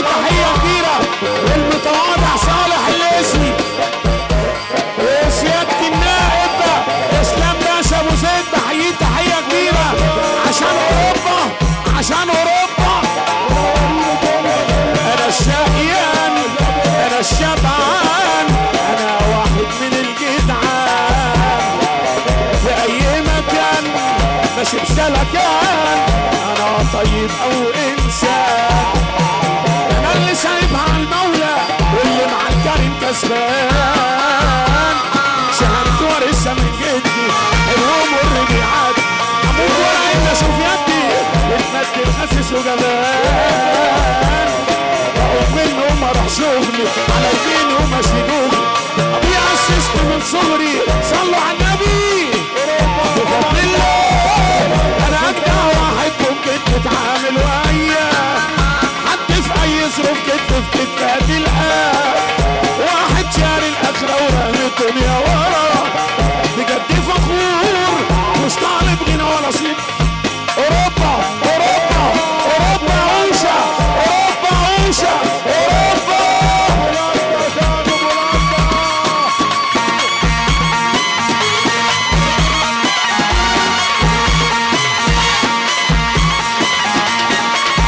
تحية كبيرة للمتواضع صالح الليثي وسيادة النائب اسلام باشا ابو زيد، بحييه تحية كبيرة عشان اوروبا، عشان اوروبا. انا الشقيان، انا الشبعان، انا واحد من الجدعان في اي مكان ماشي بسلكان، انا طيب او انسان، انا اللي سايبها على المولى واللي مع الكريم كسبان، شهادة وارثها من جدي الامور بيعدي، اموت ولا ان اشوف يدي بتمد خسس وجبان، بقوم منه وما اروح شغلي على يميني وماشي جوجلي، ابويا اسست من صغري صلوا على النبي بفضل الله، انا اجدع واحد ممكن تتعامل وياه، حد في اي ظروف كتف في كتف هتلقاه، واحد شاري الاخره ورهن الدنيا ورا، بجد فخور مش طالب غنى ولا صيت. اوروبا اوروبا اوروبا عوشه، اوروبا عوشه، اوروبا.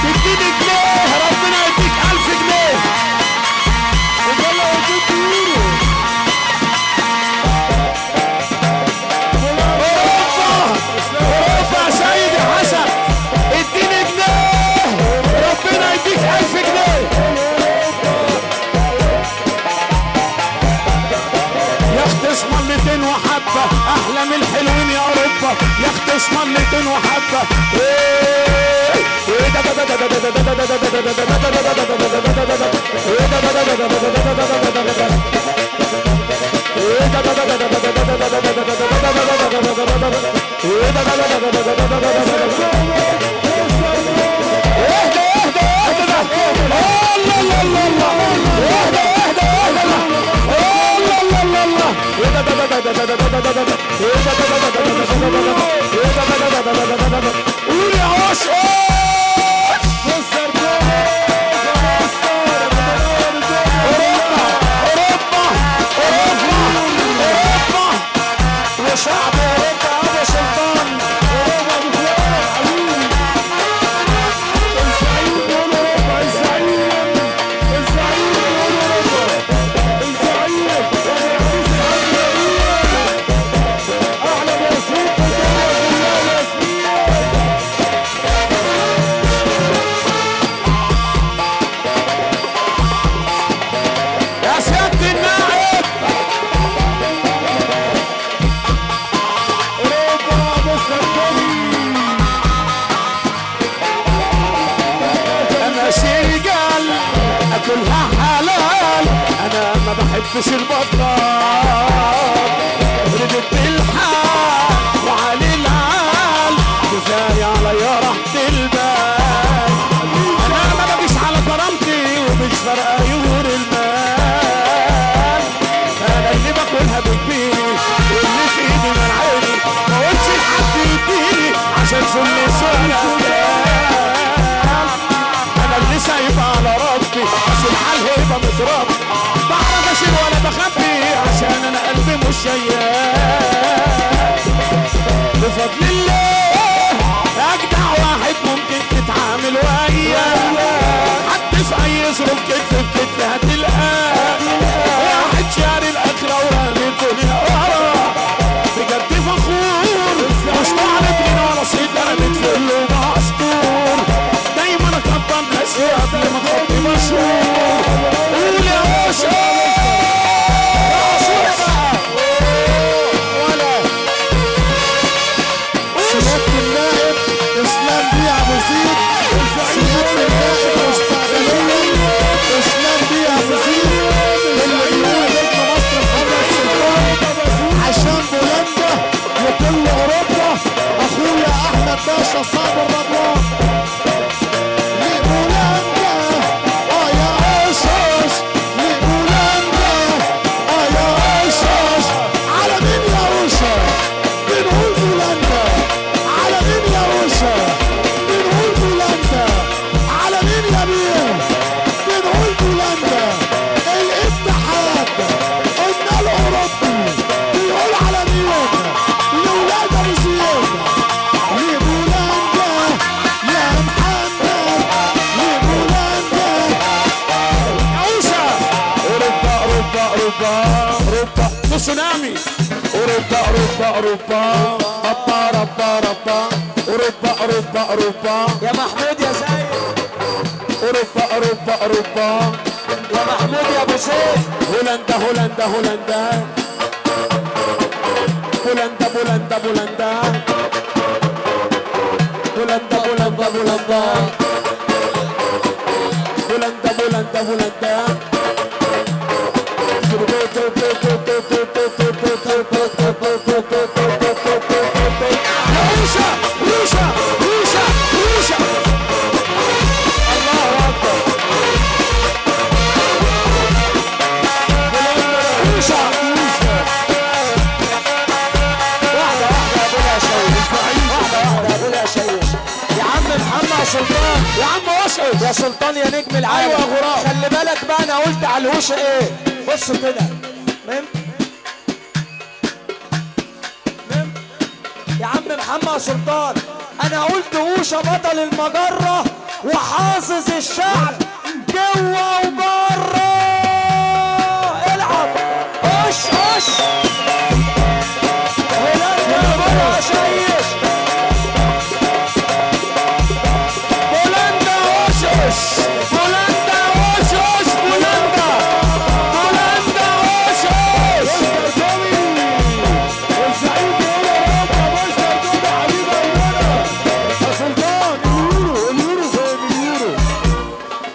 تديني جنيه ربنا يديك 1000 جنيه ويلا يديك يورو. اوروبا يا سيدي حسن، اديني جنيه ربنا يديك 1000 جنيه. يا اخت اسمر 200 وحبه احلى من الحلوين يا اوروبا، يا اخت اسمر 200 وحبه. قول يا وش شعب اوروبا ابو سلطان، اوروبا بخير حبيبي، الزعيم دول اوروبا، الزعيم، الزعيم دول اوروبا، الزعيم احلى مصروف في الدنيا كلها ياسمين. يا سيادة النائب انا شيقال اكلها حلال، انا ما بحبش البطال، ردت بالحال وعلي العال، كفايه عليا راحة البال، انا ما بجيش على كرامتي ومش فارقه يغور المال، انا اللي باكلها بكبيري واللي في ايدي منعوني، ما قلتش لحد يديني عشان سني سنه، انا اللي سايب على ربي اصل على الهيبه متربي، بعرف اشيل ولا بخبي عشان انا قلبي مش شيال، بفضل الله اجدع واحد ممكن تتعامل وياه، حد في اي ظروف كتف في كتف هتلقاه، واحد شاري الاخره ورهن الدنيا ورا، بجد فخور مش طالب غنى ولا صيت، انا متفل ومسطور، دايما اكبر ناس قبل ما خطي مشهور. قول يا باشا اوروبا اوروبا اوروبا ربا ربا ربا اوروبا اوروبا اوروبا يا محمود يا سيد اوروبا اوروبا اوروبا يا محمود يا ابو سيف هولندا هولندا هولندا بولندا بولندا بولندا بولندا بولندا بولندا بولندا بولندا بولندا روشا روشا روشا روشا الله اكبر روشا واحدة واحدة بلا شيء واحدة واحدة بلا شيء يا عم محمد سلطان يا عم وشعش يا سلطان يا نجم العالم. ايوه يا غراب خلي بالك بقى انا قلت على الهوشه ايه. بصوا كده يا عم محمد سلطان انا قلت هوشه بطل المجره وحافظ الشعب جوه وبره.